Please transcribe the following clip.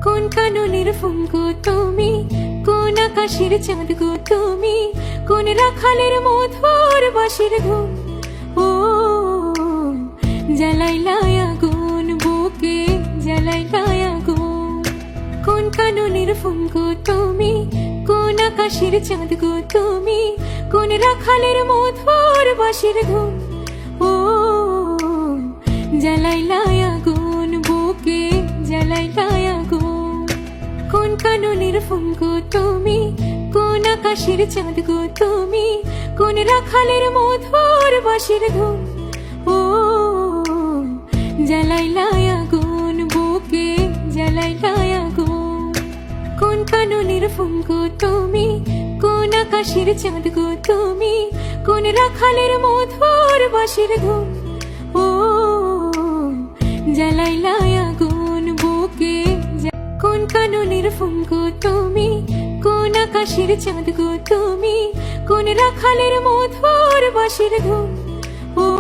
কোন কাননের ফুল গো তুমি, কোন আকাশের চাঁদ গো তুমি, কোন রাখালের মধুর বাঁশির ধুন। ও জ্বালাইলাই আগুন বুকে, জ্বালাইলাই আগুন। কোন কাননের ফুল গো তুমি, কোন আকাশের চাঁদ গো তুমি, কোন রাখালের মধুর বাঁশির ধুন। ও জ্বালাইলাই আগুন বুকে, জ্বালাইলাই আগুন। কোন কাননের ফুল গো তুমি, কোন আকাশের চাঁদ গো তুমি, কোন রাখালের মধুর বাঁশির ধুন। ও জ্বালাইলাই আগুন বুকে, জ্বালাইলাই আগুন। কোন কাননের ফুল গো তুমি, কোন আকাশের চাঁদ গো তুমি, কোন রাখালের মধুর বাঁশির ধুন। ও জ্বালাইলাই আগুন বুকে। কোন কাননের ফুল গো তুমি, কোন আকাশের চাঁদ গো তুমি, কোন রাখালের মধুর বাঁশির ধুন। ও